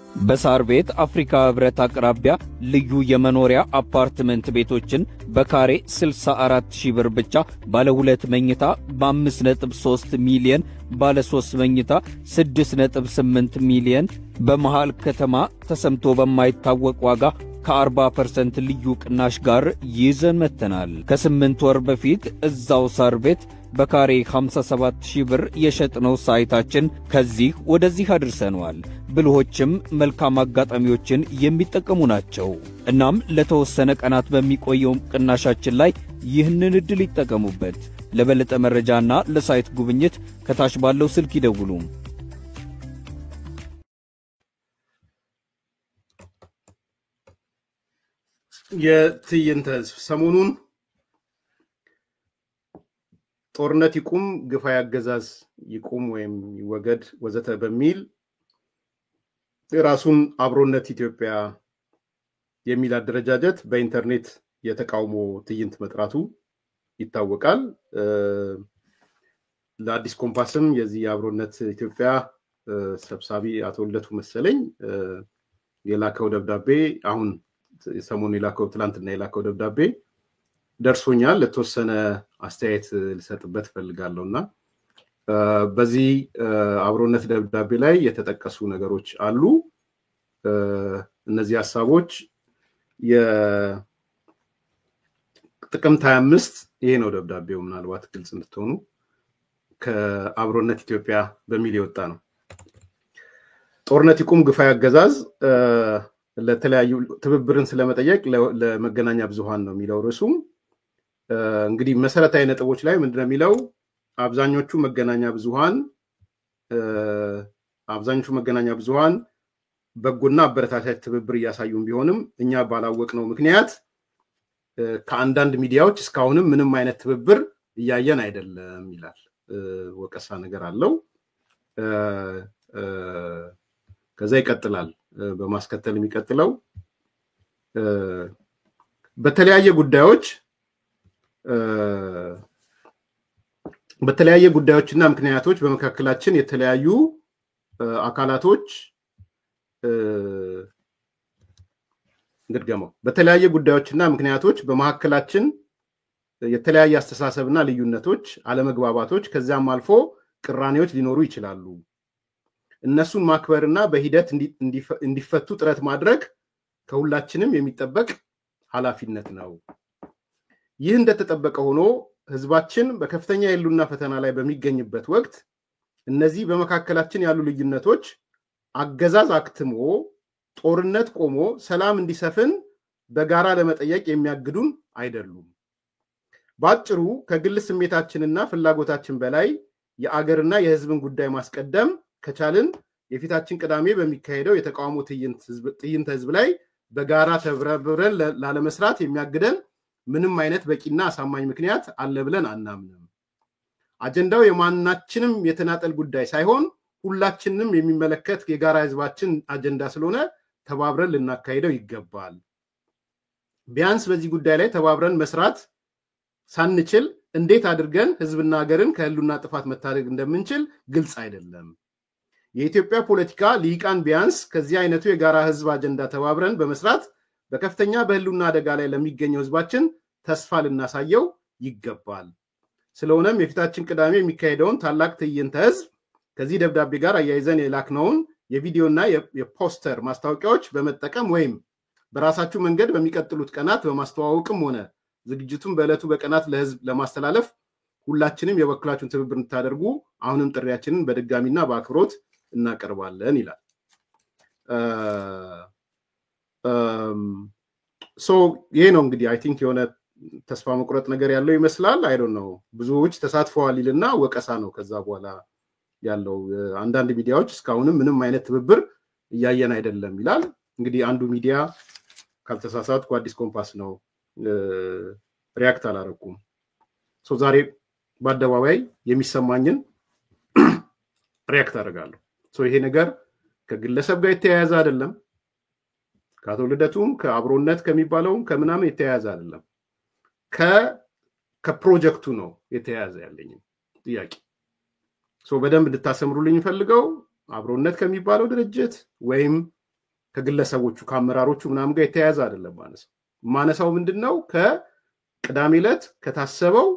በሳር ቤት አፍሪካ ህብረት አቅራቢያ ልዩ የመኖሪያ አፓርትመንት ቤቶችን በካሬ 64,000 ብር ብቻ ባለ 2 መኝታ በ5.3 ሚሊዮን ባለ 3 መኝታ 6.8 ሚሊዮን በመሃል ከተማ ተሰምቶ በማይታወቅ ዋጋ ከ40% ልዩ ቅናሽ ጋር ይዘን መተናል። ከ8 ወር በፊት እዛው ሳር ቤት በካሬ 57,000 ብር የሸጥነው ሳይታችን ከዚህ ወደዚህ አድርሰናል። ብልሆችም መልካም አጋጣሚዎችን የሚጠቀሙ ናቸው። እናም ለተወሰነ ቀናት በሚቆየው ቅናሻችን ላይ ይህንን እድል ይጠቀሙበት። ለበለጠ መረጃና ለሳይት ጉብኝት ከታች ባለው ስልክ ይደውሉ። የትዕይንተ ህዝብ ሰሞኑን ጦርነት ይቁም፣ ግፋ ያገዛዝ ይቁም ወይም ይወገድ ወዘተ በሚል ራሱን አብሮነት ኢትዮጵያ የሚል አደረጃጀት በኢንተርኔት የተቃውሞ ትዕይንት መጥራቱ ይታወቃል። ለአዲስ ኮምፓስም የዚህ አብሮነት ኢትዮጵያ ሰብሳቢ አቶ ልደቱ መሰለኝ የላከው ደብዳቤ አሁን ሰሞኑን የላከው ትላንትና የላከው ደብዳቤ ደርሶኛል። ለተወሰነ አስተያየት ልሰጥበት ፈልጋለሁና በዚህ አብሮነት ደብዳቤ ላይ የተጠቀሱ ነገሮች አሉ። እነዚህ ሐሳቦች የጥቅምት 25 ይሄ ነው ደብዳቤው፣ ምናልባት ግልጽ እንድትሆኑ ከአብሮነት ኢትዮጵያ በሚል የወጣ ነው። ጦርነት ይቁም ግፋ ያገዛዝ ለተለያዩ ትብብርን ስለመጠየቅ ለመገናኛ ብዙሃን ነው የሚለው ርዕሱ። እንግዲህ መሰረታዊ ነጥቦች ላይ ምንድነው የሚለው? አብዛኞቹ መገናኛ ብዙሃን በጎና አበረታች ትብብር እያሳዩን ቢሆንም እኛ ባላወቅነው ምክንያት ከአንዳንድ ሚዲያዎች እስካሁንም ምንም አይነት ትብብር እያየን አይደለም ይላል። ወቀሳ ነገር አለው። ከዛ ይቀጥላል። በማስከተል የሚቀጥለው በተለያየ ጉዳዮችና ምክንያቶች በመካከላችን የተለያዩ አካላቶች በተለያየ ጉዳዮችና ምክንያቶች በመካከላችን የተለያየ አስተሳሰብና ልዩነቶች፣ አለመግባባቶች ከዛም አልፎ ቅራኔዎች ሊኖሩ ይችላሉ። እነሱን ማክበርና በሂደት እንዲፈቱ ጥረት ማድረግ ከሁላችንም የሚጠበቅ ኃላፊነት ነው። ይህ እንደተጠበቀ ሆኖ ህዝባችን በከፍተኛ የህልውና ፈተና ላይ በሚገኝበት ወቅት እነዚህ በመካከላችን ያሉ ልዩነቶች አገዛዝ አክትሞ ጦርነት ቆሞ ሰላም እንዲሰፍን በጋራ ለመጠየቅ የሚያግዱን አይደሉም። ባጭሩ ከግል ስሜታችንና ፍላጎታችን በላይ የአገርና የህዝብን ጉዳይ ማስቀደም ከቻልን የፊታችን ቅዳሜ በሚካሄደው የተቃውሞ ትዕይንተ ህዝብ ላይ በጋራ ተብረብረን ላለመስራት የሚያግደን ምንም አይነት በቂና አሳማኝ ምክንያት አለ ብለን አናምንም። አጀንዳው የማናችንም የተናጠል ጉዳይ ሳይሆን ሁላችንንም የሚመለከት የጋራ ህዝባችን አጀንዳ ስለሆነ ተባብረን ልናካሂደው ይገባል። ቢያንስ በዚህ ጉዳይ ላይ ተባብረን መስራት ሳንችል እንዴት አድርገን ህዝብና ሀገርን ከህልውና ጥፋት መታደግ እንደምንችል ግልጽ አይደለም። የኢትዮጵያ ፖለቲካ ሊቃን ቢያንስ ከዚህ አይነቱ የጋራ ህዝብ አጀንዳ ተባብረን በመስራት በከፍተኛ በህልውና አደጋ ላይ ለሚገኘው ህዝባችን ተስፋ ልናሳየው ይገባል። ስለሆነም የፊታችን ቅዳሜ የሚካሄደውን ታላቅ ትዕይንተ ህዝብ ከዚህ ደብዳቤ ጋር አያይዘን የላክነውን የቪዲዮና የፖስተር ማስታወቂያዎች በመጠቀም ወይም በራሳችሁ መንገድ በሚቀጥሉት ቀናት በማስተዋወቅም ሆነ ዝግጅቱን በዕለቱ በቀናት ለህዝብ ለማስተላለፍ ሁላችንም የበኩላችሁን ትብብር እንድታደርጉ አሁንም ጥሪያችንን በድጋሚና በአክብሮት እናቀርባለን ይላል። ይሄ ነው እንግዲህ አይ ቲንክ የሆነ ተስፋ መቁረጥ ነገር ያለው ይመስላል። አይ ዶንት ኖ ብዙዎች ተሳትፈዋል ይልና ወቀሳ ነው ከዛ በኋላ ያለው። አንዳንድ ሚዲያዎች እስካሁንም ምንም አይነት ትብብር እያየን አይደለም ይላል። እንግዲህ አንዱ ሚዲያ ካልተሳሳትኩ አዲስ ኮምፓስ ነው፣ ሪያክት አላረኩም። ዛሬ በአደባባይ የሚሰማኝን ሪያክት አደርጋለሁ። ይሄ ነገር ከግለሰብ ጋር የተያያዘ አይደለም፣ ከአቶ ልደቱም ከአብሮነት ከሚባለውም ከምናምን የተያያዘ አይደለም፣ ከፕሮጀክቱ ነው የተያያዘ ያለኝ ጥያቄ። በደንብ እንድታሰምሩልኝ ፈልገው አብሮነት ከሚባለው ድርጅት ወይም ከግለሰቦቹ ከአመራሮቹ ምናምን ጋር የተያያዘ አይደለም ማነሳው ምንድነው ከቅዳሜ ዕለት ከታሰበው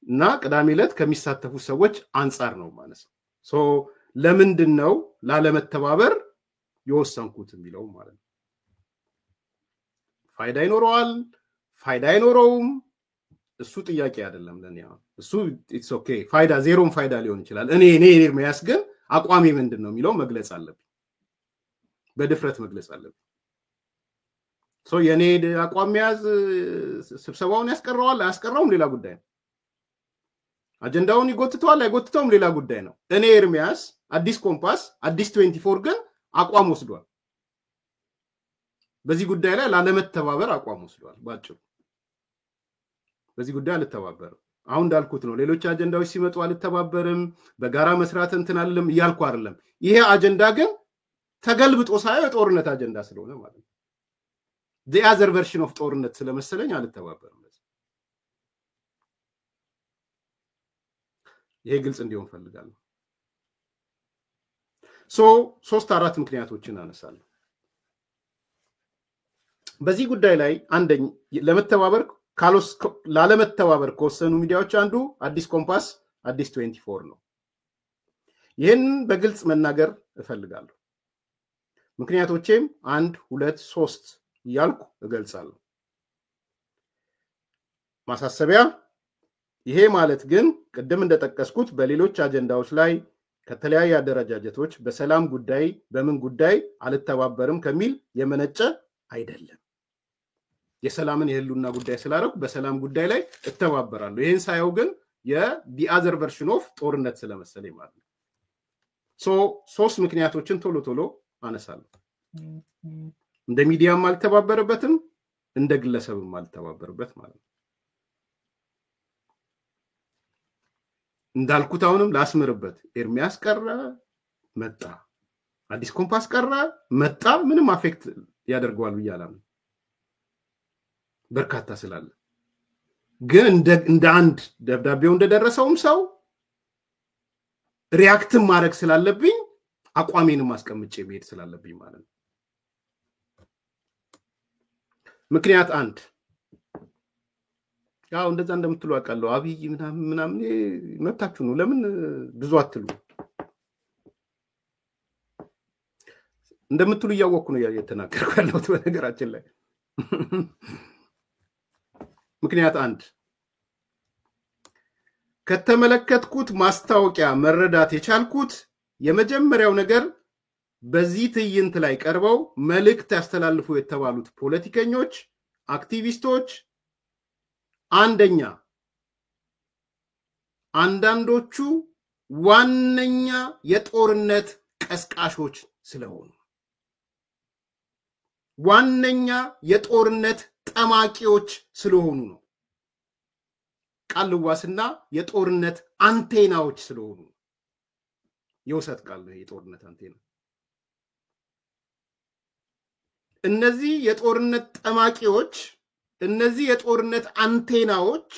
እና ቅዳሜ ዕለት ከሚሳተፉ ሰዎች አንፃር ነው ማነሳው ሶ ለምንድነው ላለመተባበር የወሰንኩት የሚለው ማለት ነው ፋይዳ ይኖረዋል ፋይዳ አይኖረውም እሱ ጥያቄ አይደለም ለኔ እሱ ኢትስ ኦኬ ፋይዳ ዜሮም ፋይዳ ሊሆን ይችላል እኔ ኤርሚያስ ግን አቋሜ ምንድነው የሚለው መግለጽ አለብኝ በድፍረት መግለጽ አለብኝ ሶ የኔ አቋም ያዝ ስብሰባውን ያስቀረዋል አያስቀረውም ሌላ ጉዳይ ነው አጀንዳውን ይጎትተዋል አይጎትተውም ሌላ ጉዳይ ነው እኔ ኤርሚያስ አዲስ ኮምፓስ አዲስ 24 ግን አቋም ወስዷል በዚህ ጉዳይ ላይ ላለመተባበር አቋም ወስዷል ባጭሩ በዚህ ጉዳይ አልተባበርም አሁን እንዳልኩት ነው ሌሎች አጀንዳዎች ሲመጡ አልተባበርም በጋራ መስራት እንትን አይደለም ይያልኩ አይደለም ይሄ አጀንዳ ግን ተገልብጦ ሳይው ጦርነት አጀንዳ ስለሆነ ማለት ነው the other version of ጦርነት ስለመሰለኝ አልተባበርም ይሄ ግልጽ እንዲሆን ፈልጋለሁ ሶ 3-4 ምክንያቶችን አነሳለሁ በዚህ ጉዳይ ላይ አንደኛ ላለመተባበር ከወሰኑ ሚዲያዎች አንዱ አዲስ ኮምፓስ አዲስ 24 ነው ይሄን በግልጽ መናገር እፈልጋለሁ ምክንያቶቼም 1 2 3 ያልኩ እገልጻለሁ ማሳሰቢያ ይሄ ማለት ግን ቀደም እንደተጠቀስኩት በሌሎች አጀንዳዎች ላይ ከተለያየ አደረጃጀቶች በሰላም ጉዳይ በምን ጉዳይ አልተባበርም ከሚል የመነጨ አይደለም የሰላምን የህሉና ጉዳይ ስላረኩ በሰላም ጉዳይ ላይ እተባበራለሁ ይሄን ሳይው ግን the other version of ጦርነት ስለመሰለኝ ማለት ነው ሶ 3 ምክንያቶችን ቶሎ አነሳለሁ እንደ ሚዲያም አልተባበረበትም እንደ ግለሰብም አልተባበረበት ማለት ነው እንዳልኩት አሁንም ላስምርበት ኤርሚያስ ቀረ መጣ አዲስ ኮምፓስ ቀረ መጣ ምንም አፌክት ያደርገዋል ብያለሁ በርካታ ስላለ ግን እንደ አንድ ደብዳቤው እንደደረሰውም ሰው ሪአክት ማድረግ ስላለብኝ አቋሜንም ማስቀምጬ መሄድ ስላለብኝ ማለት ነው ምክንያት 1 ያው እንደዛ እንደምትሉ አቃለው አብይ ምናምን መብታችሁ ነው ለምን ብዙ አትሉ እንደምትሉ ያወኩ ነው የተናገርኩ ያለሁት በነገራችን ላይ ምክንያት 1 ከተመለከትኩት ማስታወቂያ መረዳት የቻልኩት የመጀመሪያው ነገር በዚህ ትዕይንት ላይ ቀርበው መልእክት ያስተላልፉ የተባሉት ፖለቲከኞች አክቲቪስቶች አንደኛ አንዳንዶቹ ዋነኛ የጦርነት ቀስቃሾች ስለሆኑ ዋነኛ የጦርነት ጠማቂዎች ስለሆኑ ነው ቃልዋስና የጦርነት አንቴናዎች ስለሆኑ የውሰት ቃል ነው የጦርነት አንቴና እነዚህ የጦርነት ጠማቂዎች እነዚህ የጦርነት አንቴናዎች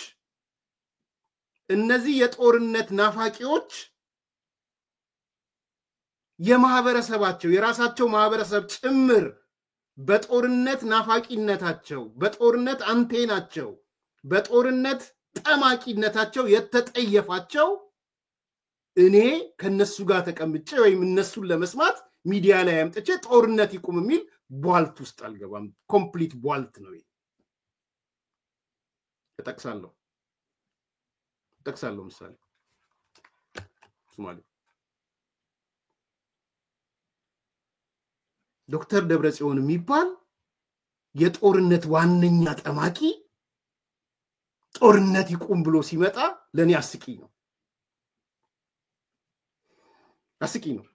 እነዚህ የጦርነት ናፋቂዎች የማህበረሰባቸው የራሳቸው ማህበረሰብ ጭምር በጦርነት ናፋቂነታቸው በጦርነት አንቴናቸው በጦርነት ጠማቂነታቸው የተጠየፋቸው እኔ ከነሱ ጋር ተቀምጬ ወይም እነሱን ለመስማት ሚዲያ ላይ አምጥቼ ጦርነት ይቁም የሚል ቧልት ውስጥ አልገባም ኮምፕሊት ቧልት ነው ተጠቅሳለሁ ምሳሌ ሶማሌ ዶክተር ደብረጽዮን የሚባል የጦርነት ዋነኛ ጠማቂ ጦርነት ይቁም ብሎ ሲመጣ ለኔ አስቂ ነው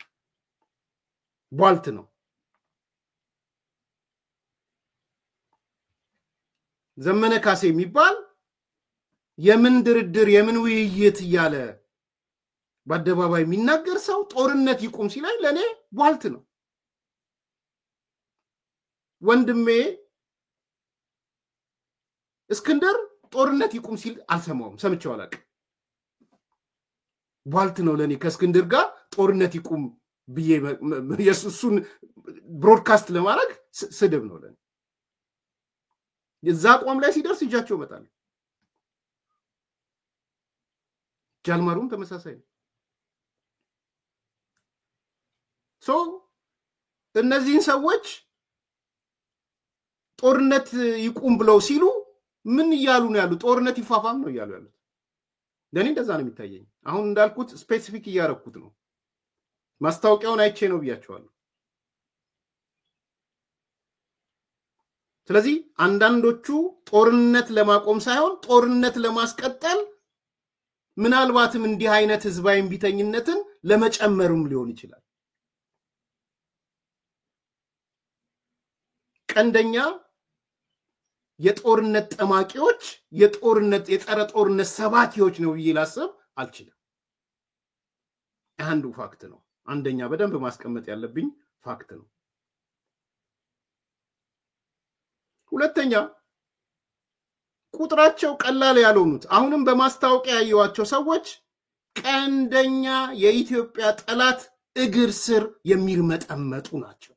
ቧልት ነው ዘመነ ካሴ የሚባል የምን ድርድር የምን ውይይት እያለ በአደባባይ የሚናገር ሰው ጦርነት ይቁም ሲላይ ለኔ ቧልት ነው ወንድሜ እስክንድር ጦርነት ይቁም ሲል አልሰማውም ሰምቼው አላውቅም ቧልት ነው ለኔ ከእስክንድር ጋር ጦርነት ይቁም ብዬ የሱን ብሮድካስት ለማድረግ ስድብ ነው ለኔ የዛ አቋም ላይ ሲደርስ ይጃቸው መጣል ጃልማሩም ተመሳሳይ ሶ እነዚህን ሰዎች ጦርነት ይቁም ብለው ሲሉ ምን ይያሉ ነው ያሉ ጦርነት ይፋፋም ነው ይያሉ ያሉት ለኔ እንደዛ ነው የሚታየኝ አሁን እንዳልኩት ስፔሲፊክ ያረኩት ነው ማስታወቂያውን አይቼ ነው ብያቸዋለሁ ስለዚህ አንዳንዶቹ ጦርነት ለማቆም ሳይሆን ጦርነት ለማስቀጠል ምናልባትም እንዲህ አይነት ህዝባዊ ቢተኝነትን ለመጨመርም ሊሆን ይችላል ቀንደኛ የጦርነት ጠማቂዎች የጦርነት የጸረ ጦርነት ሰባኪዎች ነው ይላሰብ አልችልም አንዱ ፋክት ነው አንደኛ በደንብ ማስቀመጥ ያለብኝ ፋክት ነው ሁለተኛ ቁጥራቸው ቀላል ያልሆኑት አሁንም በማስታወቂያ ያዩዋቸው ሰዎች ቀንደኛ የኢትዮጵያ ጠላት እግር ስር የሚርመጠመጡ ናቸው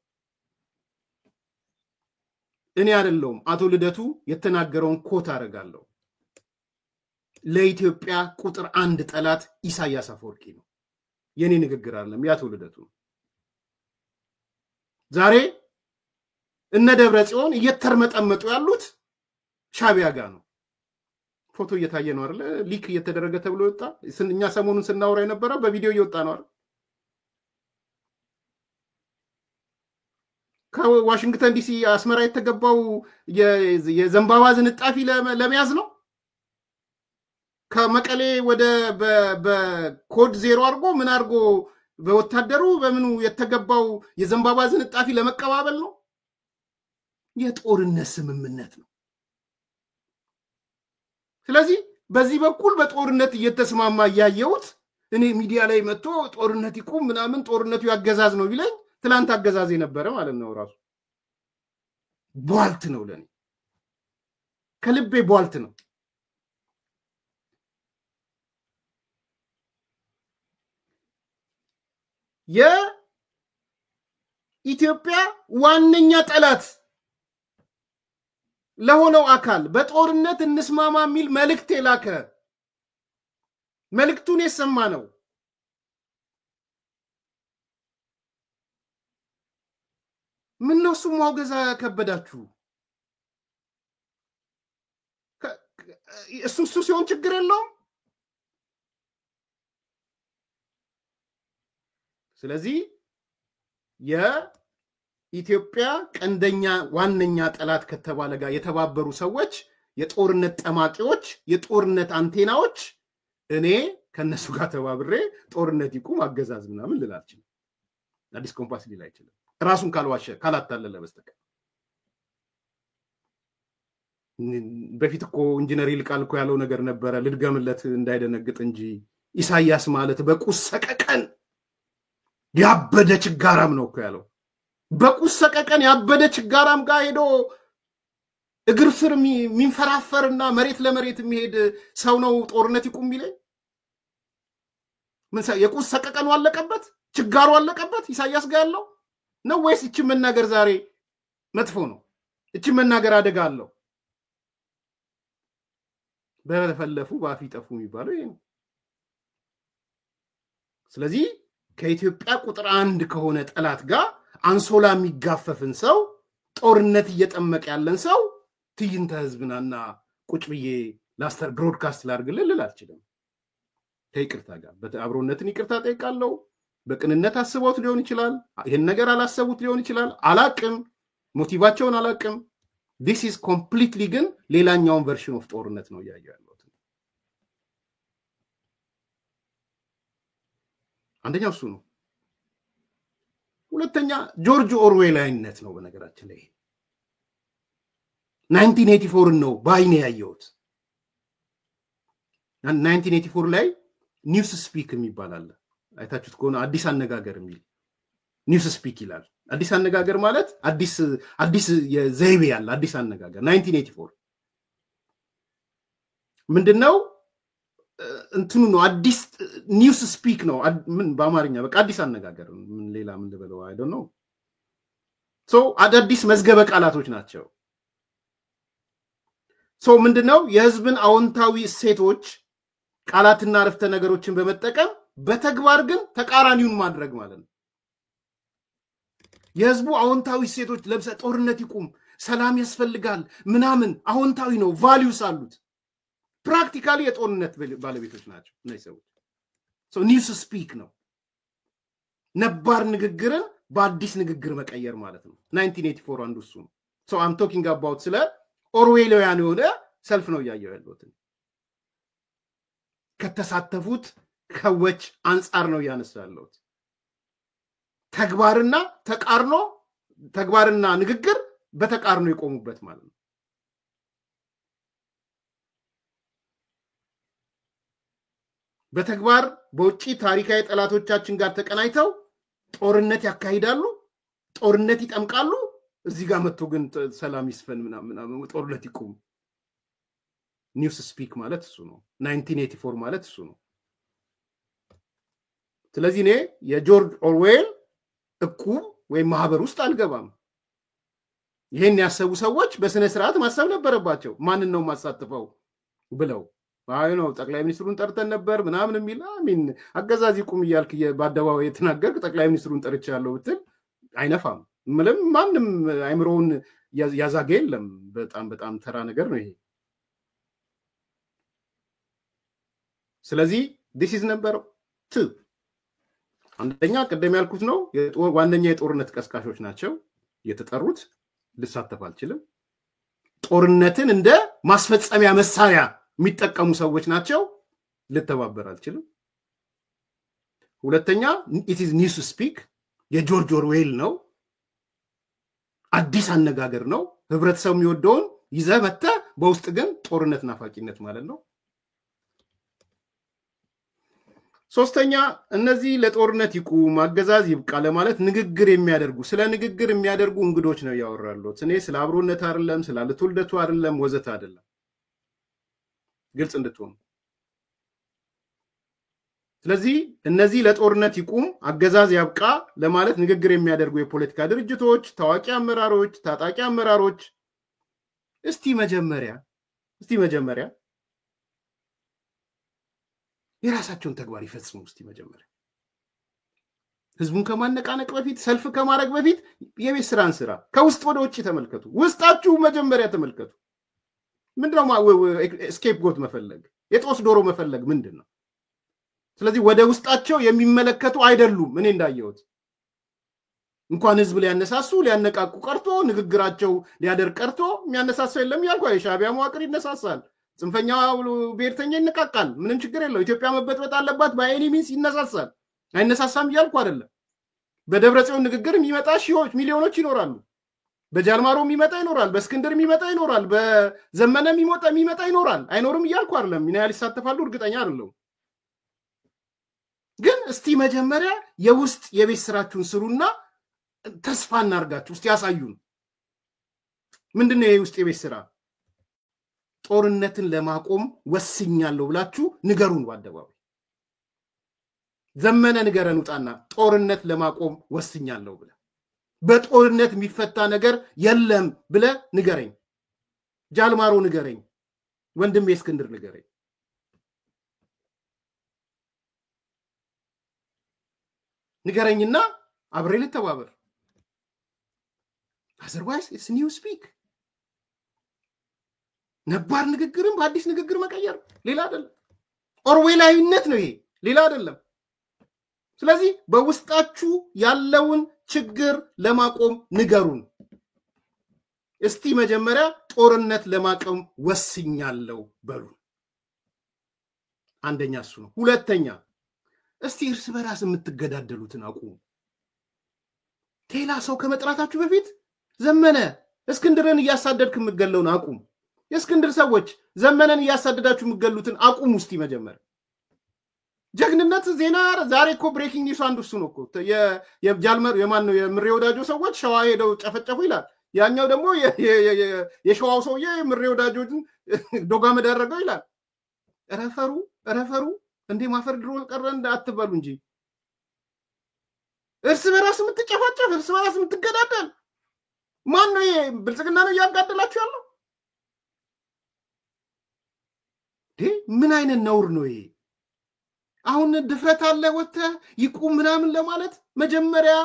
እኔ አይደለም አቶ ልደቱ የተናገረውን ኮት አረጋለሁ ለኢትዮጵያ ቁጥር 1 ጠላት ኢሳያስ አፈወርቂ ነው የኔ ንግግር አይደለም ያቶ ልደቱ ዛሬ እነ ደብረ ጽዮን እየተርመጠመጡ ያሉት ሻቢያ ጋር ነው ፎቶ እየታየ ነው አይደል ሊክ እየተደረገ ተብሎ ወጣ እኛ ሰሞኑን ስናወራ የነበረው በቪዲዮ እየወጣ ነው አይደል ከዋሽንግተን ዲሲ አስመራ የተገባው የዘንባባ ዝንጣፊ ለመያዝ ነው ከመቀሌ ወደ በኮድ 0 አርጎ ምን አርጎ በወታደሩ በምኑ የተገባው የዘንባባ ዝንጣፊ ለመቀባበል ነው የጦርነት ስምምነት ነው ስለዚህ በዚህ በኩል በጦርነት እየተስማማ ያያዩት እኔ ሚዲያ ላይ መጥቶ ጦርነት ይቆም ምናምን ጦርነቱ ያገዛዝ ነው ቢለኝ ትላንት አገዛዝ የነበረ ማለት ነው ራሱ ቧልት ነው ለኔ ከልቤ ቧልት ነው የኢትዮጵያ ዋነኛ ጠላት ለሆነው አካል በጦርነት እንስማማ ሚል መልእክት የላከ መልእክቱን የሰማ ነው ምን ነው እሱ ማውገዛ ከበዳችሁ እሱ ሲሆን ችግር የለውም ስለዚህ የኢትዮጵያ ቀንደኛ ዋነኛ ጠላት ከተባለ ጋር የተባበሩ ሰዎች የጦርነት ጠማቂዎች የጦርነት አንቴናዎች እኔ ከነሱ ጋር ተባብሬ ጦርነት ይቁም አገዛዝ ምናምን ልላችሁ አዲስ ኮምፓስ ሊላ ይችላል ራሱን ካልዋሸ ካላታለለ በስተቀር በፊት እኮ ኢንጂነር ይልቃል እኮ ያለው ነገር ነበረ ልድገምለት እንዳይደነግጥ እንጂ ኢሳያስ ማለት በቁሰቀቀን ያበደ ችጋራም ነው እኮ ያለው በቁሰቀቀን ያበደ ችጋራም ጋር ሄዶ እግር ስር ሚንፈራፈርና መሬት ለመሬት የሚሄድ ሰው ነው ጦርነት ይቁም ይለኝ ምን የቁሰቀቀኑ አለቀበት ችጋሩ አለቀበት ኢሳያስ ጋር ያለው ነው ወይስ እቺ መናገር ዛሬ መጥፎ ነው እቺ መናገር አደጋ አለው በለፈለፉ ባፊ ጠፉ የሚባለው ይሄ ነው ስለዚህ ከኢትዮጵያ ቁጥር 1 ከሆነ ጠላት ጋር አንሶላ የሚጋፈፍን ሰው ጦርነት እየጠመቀ ያለን ሰው ትይንተ ህዝብናና ቁጭ ብዬ ላስተር ብሮድካስት ላርግልል አልችልም ከይቅርታ ጋር በአብሮነትን ይቅርታ ጠይቃለሁ በቅንነት አስበውት ሊሆን ይችላል ይሄን ነገር አላሰቡት ሊሆን ይችላል አላቅም ሞቲቫቸውን አላቅም this is completely ግን ሌላኛው ቨርሽን ኦፍ ጦርነት ነው ያያያለው አንደኛው እሱ ነው ሁለተኛ ጆርጅ ኦርዌል አይነት ነው በነገራችን ላይ 1984 ነው ባይኔ ያየሁት 1984 ላይ ኒውስ ስፒክ የሚባል አለ አይታችሁት ከሆነ አዲስ አነጋገር የሚል ኒውስ ስፒክ ይላል አዲስ አነጋገር ማለት አዲስ የዘይቤ ያለ አዲስ አነጋገር 1984 ምንድነው እንትኑ ነው አዲስ ኒውስ ስፒክ ነው ምን በአማርኛ በቃ አዲስ አነጋገር ምን ሌላ ምን ልበለው አይ ዶንት ኖ አዳዲስ መዝገበ ቃላቶች ናቸው። ምንድነው የህዝብን አዎንታዊ እሴቶች ቃላትና አረፍተ ነገሮችን በመጠቀም በተግባር ግን ተቃራኒውን ማድረግ ማለት ነው። የህዝቡ አዎንታዊ እሴቶች ለምሳሌ ጦርነት ይቁም፣ ሰላም ያስፈልጋል ምናምን አዎንታዊ ነው፣ ቫልዩስ አሉት። ፕራክቲካሊ የጦርነት ባለቤቶች ናቸው እነዚህ ሰዎች። ኒውስ ስፒክ ነው ነባር ንግግርን በአዲስ ንግግር መቀየር ማለት ነው። 1984 አንዱ እሱ ነው። አም ቶኪንግ አባውት ስለ ኦርዌሊያን የሆነ ሰልፍ ነው እያየሁ ያለሁት። ከተሳተፉት ከወች አንጻር ነው እያነሳሁ ያለሁት። ተግባርና ተቃርኖ፣ ተግባርና ንግግር በተቃርኖ የቆሙበት ማለት ነው። በተግባር በውጪ ታሪካዊ ጠላቶቻችን ጋር ተቀናይተው ጦርነት ያካሂዳሉ፣ ጦርነት ይጠምቃሉ። እዚህ ጋር መጥቶ ግን ሰላም ይስፈን ምናምን ጦርነት ይቆም። ኒውስ ስፒክ ማለት እሱ ነው። 1984 ማለት እሱ ነው። ስለዚህ እኔ የጆርጅ ኦርዌል እቁብ ወይም ማህበር ውስጥ አልገባም። ይሄን ያሰቡ ሰዎች በስነ ስርዓት ማሰብ ነበረባቸው። ማንን ነው ማሳተፈው ብለው አይ ነው ጠቅላይ ሚኒስትሩን ጠርተን ነበር ምናምን የሚል አገዛዝ ይቁም እያልክ በአደባባይ የተናገርክ ጠቅላይ ሚኒስትሩን ጠርቻለሁ ብትል አይነፋም። ምንም ማንም አይምሮውን ያዛገ የለም። በጣም ተራ ነገር ነው ይሄ። ስለዚህ this is number 2 አንደኛ ቀደም ያልኩት ነው ዋነኛ የጦርነት ቀስቃሾች ናቸው የተጠሩት። ልሳተፍ አልችልም። ጦርነትን እንደ ማስፈጸሚያ መሳሪያ የሚጠቀሙ ሰዎች ናቸው። ልተባበር አልችልም። ሁለተኛ it is news speak የጆርጅ ኦርዌል ነው። አዲስ አነጋገር ነው። ህብረተሰቡ የሚወደውን ይዘህ መጥተህ በውስጥ ግን ጦርነት ናፋቂነት ማለት ነው። ሶስተኛ እነዚህ ለጦርነት ይቁም አገዛዝ ይብቃ ለማለት ንግግር የሚያደርጉ ስለ ንግግር የሚያደርጉ እንግዶች ነው ያወራሉት። እኔ ስለ አብሮነት አይደለም፣ ስለ ልትወልደቱ አይደለም፣ ወዘተ አይደለም። ግልጽ እንድትሆኑ። ስለዚህ እነዚህ ለጦርነት ይቁም አገዛዝ ያብቃ ለማለት ንግግር የሚያደርጉ የፖለቲካ ድርጅቶች፣ ታዋቂ አመራሮች፣ ታጣቂ አመራሮች እስቲ መጀመሪያ የራሳቸውን ተግባር ይፈጽሙ። እስቲ መጀመሪያ ህዝቡን ከማነቃነቅ በፊት ሰልፍ ከማድረግ በፊት የቤት ስራን ስራ ከውስጥ ወደ ውጭ ተመልከቱ። ውስጣችሁ መጀመሪያ ተመልከቱ። ምንድነው ኤስኬፕ ጎት መፈለግ የጦስ ዶሮ መፈለግ ምንድነው? ስለዚህ ወደ ውስጣቸው የሚመለከቱ አይደሉም። እኔ እንዳየሁት እንኳን ህዝብ ሊያነሳሱ ሊያነቃቁ ቀርቶ ንግግራቸው ሊያደርቅ ቀርቶ የሚያነሳሳው የለም ያልኩ የሻዕቢያ መዋቅር ይነሳሳል፣ ጽንፈኛ ብሔርተኛ ይነቃቃል፣ ምንም ችግር የለው። ኢትዮጵያ መበጥበጥ አለባት በአይኒ ሚንስ ይነሳሳል። አይነሳሳም እያልኩ አይደለም። በደብረጽዮን ንግግር የሚመጣ ሺዎች ሚሊዮኖች ይኖራሉ። በጃልማሮ የሚመጣ ይኖራል፣ በእስክንድር የሚመጣ ይኖራል፣ በዘመነ የሚመጣ ይኖራል። አይኖርም እያልኩ አይደለም። ምን ያህል ይሳተፋሉ እርግጠኛ አይደለሁም። ግን እስቲ መጀመሪያ የውስጥ የቤት ስራችሁን ስሩና ተስፋ እናርጋችሁ። እስቲ ያሳዩን ምንድነው የውስጥ የቤት ስራ? ጦርነትን ለማቆም ወስኛለሁ ብላችሁ ንገሩን በአደባባይ። ዘመነ ንገረን ውጣና ጦርነት ለማቆም ወስኛለሁ ብለ በጦርነት የሚፈታ ነገር የለም ብለ ንገረኝ። ጃልማሮ ንገረኝ፣ ወንድሜ እስክንድር ንገረኝ። ንገረኝና አብሬ ልተባበር። otherwise it's new speak ነባር ንግግርን በአዲስ ንግግር መቀየር ሌላ አይደለም። ኦርዌላዊነት ነው ይሄ፣ ሌላ አይደለም። ስለዚህ በውስጣችሁ ያለውን ችግር ለማቆም ንገሩን። እስቲ መጀመሪያ ጦርነት ለማቆም ወስኛለሁ በሉ። አንደኛ እሱ ነው። ሁለተኛ እስቲ እርስ በራስ የምትገዳደሉትን አቁሙ። ሌላ ሰው ከመጥራታችሁ በፊት ዘመነ እስክንድርን እያሳደድክ የምትገለውን አቁም። የእስክንድር ሰዎች ዘመነን እያሳደዳችሁ የምትገሉትን አቁሙ። እስቲ መጀመሪያ ጀግንነት ዜና ዛሬ እኮ ብሬኪንግ ኒውስ አንዱ እሱ ነው እኮ የጃልመር የማን ነው የምሬ ወዳጆ ሰዎች ሸዋ ሄደው ጨፈጨፉ ይላል። ያኛው ደግሞ የሸዋው ሰውዬ የምሬ ወዳጆችን ዶጋ መዳረገው ይላል። ረፈሩ እንዴ ማፈር ድሮ ቀረ እንዳትበሉ እንጂ እርስ በራስ የምትጨፋጨፍ እርስ በራስ የምትገዳደል ማን ነው ብልጽግና ነው ያጋደላችሁ ያለው? ምን አይነት ነውር ነው ይሄ? አሁን ድፍረት አለ ወጥተህ ይቁም ምናምን ለማለት? መጀመሪያ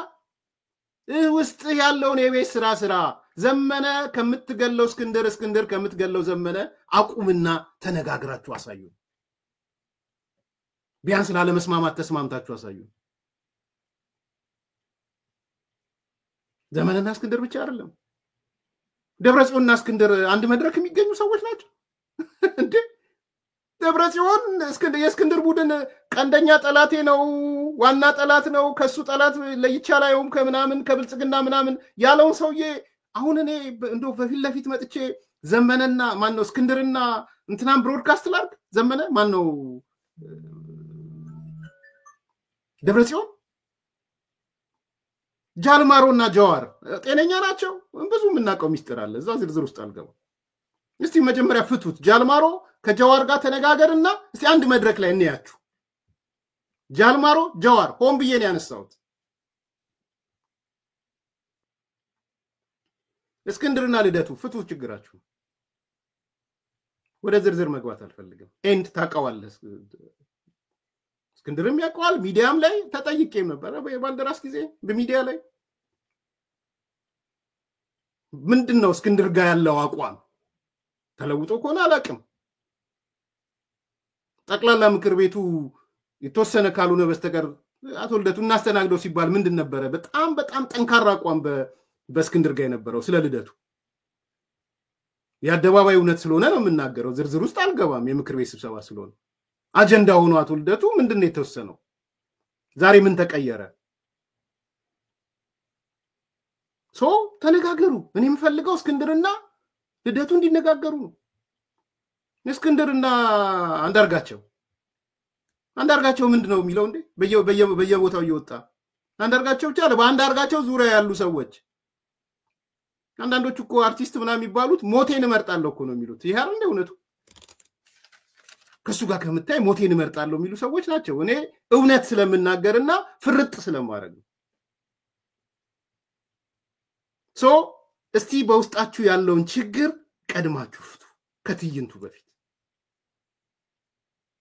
ውስጥ ያለውን የቤት ስራ ዘመነ ከምትገለው እስክንድር ከምትገለው ዘመነ አቁምና ተነጋግራችሁ አሳዩ። ቢያንስ ላለመስማማት ተስማምታችሁ አሳዩ። ዘመነና እስክንድር ብቻ አይደለም፣ ደብረጽዮንና እስክንድር አንድ መድረክ የሚገኙ ሰዎች ናቸው እንዴ? ደብረጽዮን የእስክንድር ቡድን ቀንደኛ ጠላቴ ነው፣ ዋና ጠላት ነው፣ ከሱ ጠላት ለይቻ ላይውም ከምናምን ከብልጽግና ምናምን ያለውን ሰውዬ አሁን እኔ እንደው በፊት ለፊት መጥቼ ዘመነና ማን ነው እስክንድርና እንትናን ብሮድካስት ላድርግ? ዘመነ ማን ነው ደብረጽዮን ጃልማሮና ጀዋር ጤነኛ ናቸው? ብዙ የምናውቀው ሚስጥር አለ፣ እዛ ዝርዝር ውስጥ አልገባም። እስቲ መጀመሪያ ፍቱት። ጃልማሮ ከጀዋር ጋር ተነጋገርና እስቲ አንድ መድረክ ላይ እንያችሁ። ጃልማሮ ጀዋር ሆን ብዬ ነው ያነሳሁት። እስክንድርና ልደቱ ፍቱት ችግራችሁ። ወደ ዝርዝር መግባት አልፈልግም። ኤንድ ታውቀዋለህ፣ እስክንድርም ያውቀዋል። ሚዲያም ላይ ተጠይቄም ነበር በባልደራስ ጊዜ በሚዲያ ላይ ምንድነው እስክንድር ጋር ያለው አቋም? ተለውጦ ከሆነ አላውቅም። ጠቅላላ ምክር ቤቱ የተወሰነ ካልሆነ በስተቀር አቶ ልደቱ እናስተናግደው ሲባል ምንድን ነበረ? በጣም ጠንካራ አቋም በእስክንድር ጋር የነበረው ስለ ልደቱ። የአደባባይ እውነት ስለሆነ ነው የምናገረው። ዝርዝር ውስጥ አልገባም። የምክር ቤት ስብሰባ ስለሆነ አጀንዳ ሆኖ አቶ ልደቱ ምንድነው የተወሰነው? ዛሬ ምን ተቀየረ? ተነጋገሩ። እኔ የምፈልገው እስክንድርና ልደቱ እንዲነጋገሩ ነው። እስክንድርና አንዳርጋቸው ምንድነው የሚለው እንዴ? በየቦታው እየወጣ አንዳርጋቸው ብቻ በአንዳርጋቸው ዙሪያ ያሉ ሰዎች አንዳንዶቹ እኮ አርቲስት ምናምን የሚባሉት ሞቴን እመርጣለሁ እኮ ነው የሚሉት። ይሄ አይደል እውነቱ? ከሱ ጋር ከምታይ ሞቴን እመርጣለሁ የሚሉ ሰዎች ናቸው። እኔ እውነት ስለምናገርና ፍርጥ ስለማረግ እስቲ በውስጣችሁ ያለውን ችግር ቀድማችሁ ፍቱ ከትይንቱ በፊት።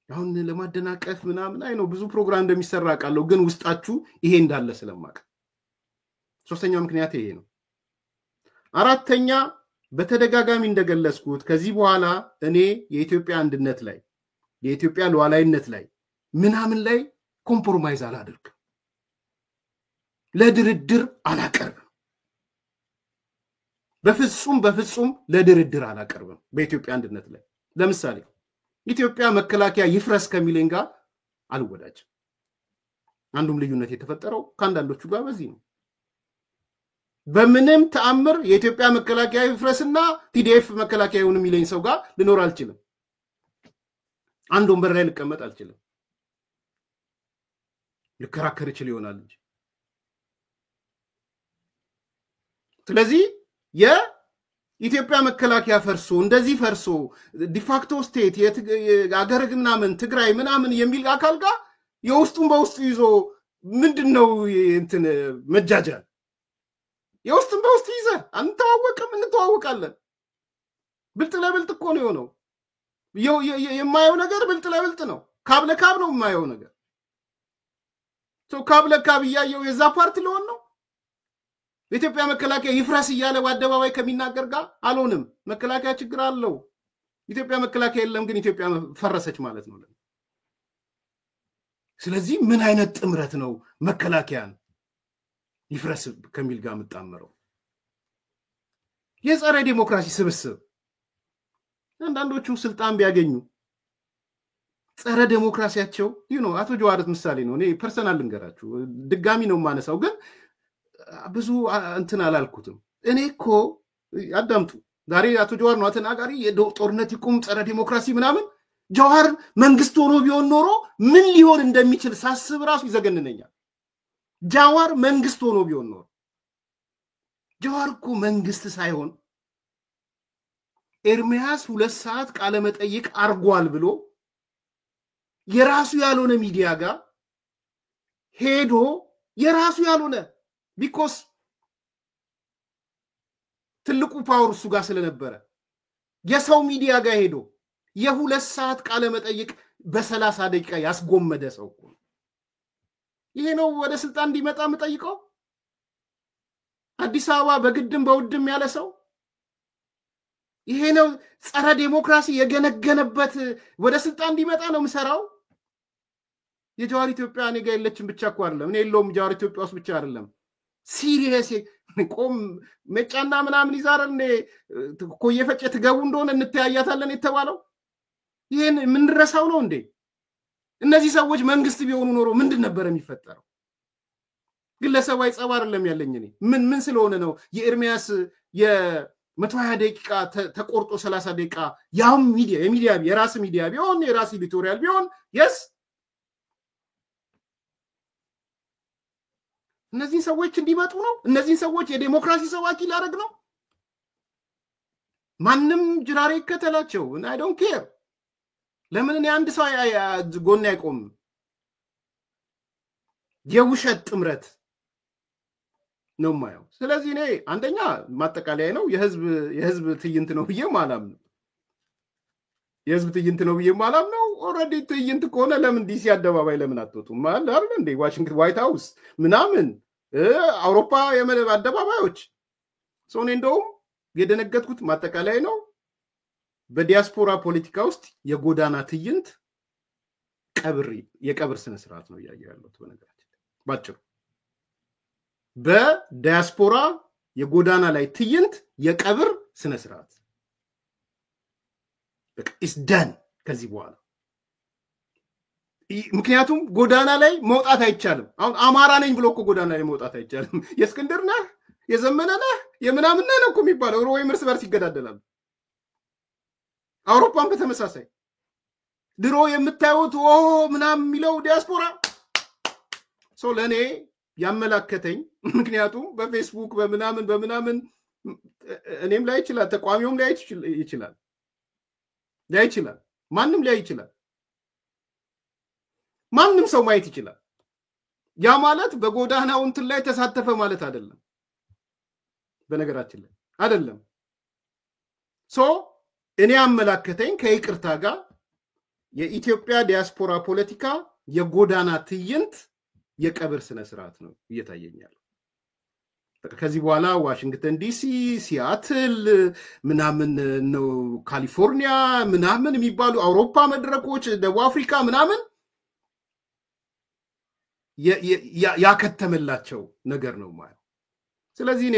አሁን ለማደናቀፍ ምናምን አይ ነው ብዙ ፕሮግራም እንደሚሰራ ቃለው፣ ግን ውስጣችሁ ይሄ እንዳለ ስለማቀ። ሶስተኛው ምክንያት ይሄ ነው። አራተኛ በተደጋጋሚ እንደገለጽኩት ከዚህ በኋላ እኔ የኢትዮጵያ አንድነት ላይ የኢትዮጵያ ሉዓላዊነት ላይ ምናምን ላይ ኮምፕሮማይዝ አላደርግም፣ ለድርድር አላቀርብም። በፍጹም ለድርድር አላቀርብም በኢትዮጵያ አንድነት ላይ። ለምሳሌ ኢትዮጵያ መከላከያ ይፍረስ ከሚለኝ ጋር አልወዳጅም። አንዱም ልዩነት የተፈጠረው ከአንዳንዶቹ ጋር በዚህ ነው። በምንም ተአምር የኢትዮጵያ መከላከያ ይፍረስና ቲዲኤፍ መከላከያ ይሁን የሚለኝ ሰው ጋር ልኖር አልችልም። አንድ ወንበር ላይ ልቀመጥ አልችልም። ልከራከር ይችል ይሆናል እንጂ። ስለዚህ የኢትዮጵያ መከላከያ ፈርሶ እንደዚህ ፈርሶ ዲፋክቶ ስቴት የአገር ምናምን ትግራይ ምናምን የሚል አካል ጋር የውስጡን በውስጡ ይዞ ምንድነው እንትን መጃጃል? የውስጡን በውስጡ ይዘ አንተዋወቅም፣ እንተዋወቃለን። ብልጥ ለብልጥ እኮ ነው የሆነው። የማየው ነገር ብልጥ ለብልጥ ነው። ካብ ለካብ ነው የማየው ነገር። ካብ ለካብ እያየው የዛ ፓርቲ ለሆን ነው። የኢትዮጵያ መከላከያ ይፍረስ እያለ በአደባባይ ከሚናገር ጋር አልሆንም። መከላከያ ችግር አለው። ኢትዮጵያ መከላከያ የለም ግን ኢትዮጵያ ፈረሰች ማለት ነው። ስለዚህ ምን አይነት ጥምረት ነው መከላከያን ይፍረስ ከሚል ጋር መጣመረው? የጸረ ዲሞክራሲ ስብስብ። አንዳንዶቹ ስልጣን ቢያገኙ ጸረ ዲሞክራሲያቸው አቶ ጀዋር ምሳሌ ነው። እኔ ፐርሰናል ልንገራችሁ፣ ድጋሚ ነው የማነሳው፣ ግን ብዙ እንትን አላልኩትም። እኔ እኮ አዳምጡ፣ ዛሬ አቶ ጀዋር ነው ተናጋሪ፣ የጦርነት ይቁም ጸረ ዲሞክራሲ ምናምን። ጀዋር መንግስት ሆኖ ቢሆን ኖሮ ምን ሊሆን እንደሚችል ሳስብ ራሱ ይዘገንነኛል። ጀዋር መንግስት ሆኖ ቢሆን ኖሮ፣ ጀዋር እኮ መንግስት ሳይሆን ኤርሚያስ 2 ሰዓት ቃለ መጠይቅ አርጓል ብሎ የራሱ ያልሆነ ሚዲያ ጋር ሄዶ የራሱ ያልሆነ ቢኮስ ትልቁ ፓወር እሱ ጋር ስለነበረ የሰው ሚዲያ ጋር ሄዶ የ2 ሰዓት ቃለ መጠይቅ በ30 ደቂቃ ያስጎመደ ሰው እኮ ነው። ይሄ ነው ወደ ስልጣን እንዲመጣ የምጠይቀው? አዲስ አበባ በግድም በውድም ያለ ሰው ይሄ ነው ጸረ ዴሞክራሲ የገነገነበት ወደ ስልጣን እንዲመጣ ነው የምሰራው? የጃዋር ኢትዮጵያ እኔ ጋር የለችም ብቻ እኮ አይደለም፣ እኔ የለውም ጃዋር ኢትዮጵያ ውስጥ ብቻ አይደለም። ሲሪየስ ቆም መጫና ምናምን ይዛረን እኮ እየፈጨ ትገቡ እንደሆነ እንተያያታለን የተባለው ይሄን የምንረሳው ነው እንዴ? እነዚህ ሰዎች መንግስት ቢሆኑ ኖሮ ምንድን ነበር የሚፈጠረው? ግለሰባዊ ጸብ አይደለም ያለኝ እኔ ምን ስለሆነ ነው የኤርሚያስ የ120 ደቂቃ ተቆርጦ 30 ደቂቃ ያውም የሚዲያ የራስ ሚዲያ ቢሆን የራስ ኤዲቶሪያል ቢሆን የስ እነዚህ ሰዎች እንዲመጡ ነው? እነዚህ ሰዎች የዲሞክራሲ ሰባኪ ላደርግ ነው? ማንም ጅራሬ ይከተላቸው አይ ዶንት ኬር። ለምን እኔ አንድ ሰው ጎን አይቆምም? የውሸት ጥምረት ነው ማየው። ስለዚህ እኔ አንደኛ ማጠቃለያ ነው የህዝብ ትዕይንት ነው ብዬ ማላም ነው። የህዝብ ትዕይንት ነው ብዬ ማላም ነው። ኦልሬዲ ትዕይንት ከሆነ ለምን ዲሲ አደባባይ ለምን አትወጡም? ማለት አይደል እንዴ? ዋሽንግተን ዋይት ሃውስ ምናምን አውሮፓ የመደብ አደባባዮች ሰው እንደውም የደነገጥኩት ማጠቃለያ ነው። በዲያስፖራ ፖለቲካ ውስጥ የጎዳና ትዕይንት የቀብር ስነ ስርዓት ነው ያያያሉት። በነገራችን ባጭሩ በዲያስፖራ የጎዳና ላይ ትዕይንት የቀብር ስነ ስርዓት በቃ ኢስ ደን ከዚህ በኋላ። ምክንያቱም ጎዳና ላይ መውጣት አይቻልም። አሁን አማራ ነኝ ብሎ እኮ ጎዳና ላይ መውጣት አይቻልም። የእስክንድር ነህ የዘመነ ነህ የምናምን ነህ ነው እኮ የሚባለው። ወይም እርስ በርስ ይገዳደላሉ። አውሮፓን በተመሳሳይ ድሮ የምታዩት ምናምን የሚለው ዲያስፖራ ሰው ለእኔ ያመላከተኝ ምክንያቱም በፌስቡክ በምናምን እኔም ላይ ይችላል፣ ተቋሚውም ላይ ይችላል፣ ማንም ላይ ይችላል፣ ማንም ሰው ማየት ይችላል። ያ ማለት በጎዳናው እንትን ላይ ተሳተፈ ማለት አይደለም። በነገራችን ላይ አይደለም። እኔ አመላከተኝ ከይቅርታ ጋር የኢትዮጵያ ዲያስፖራ ፖለቲካ የጎዳና ትዕይንት የቀብር ስነ ስርዓት ነው እየታየኛል። ከዚህ በኋላ ዋሽንግተን ዲሲ፣ ሲያትል ምናምን ነው ካሊፎርኒያ ምናምን የሚባሉ አውሮፓ መድረኮች፣ ደቡብ አፍሪካ ምናምን ያከተመላቸው ነገር ነው ማለት። ስለዚህ እኔ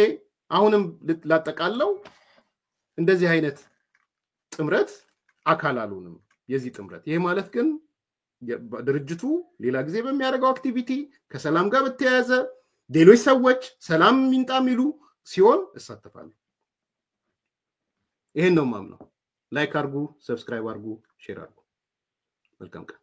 አሁንም ላጠቃለው እንደዚህ አይነት ጥምረት አካል አልሆንም የዚህ ጥምረት። ይሄ ማለት ግን ድርጅቱ ሌላ ጊዜ በሚያደርገው አክቲቪቲ ከሰላም ጋር በተያያዘ ሌሎች ሰዎች ሰላም ይምጣ የሚሉ ሲሆን እሳተፋለሁ። ይሄን ነው ማምነው። ላይክ አርጉ፣ ሰብስክራይብ አርጉ፣ ሼር አርጉ። መልካም ቀን።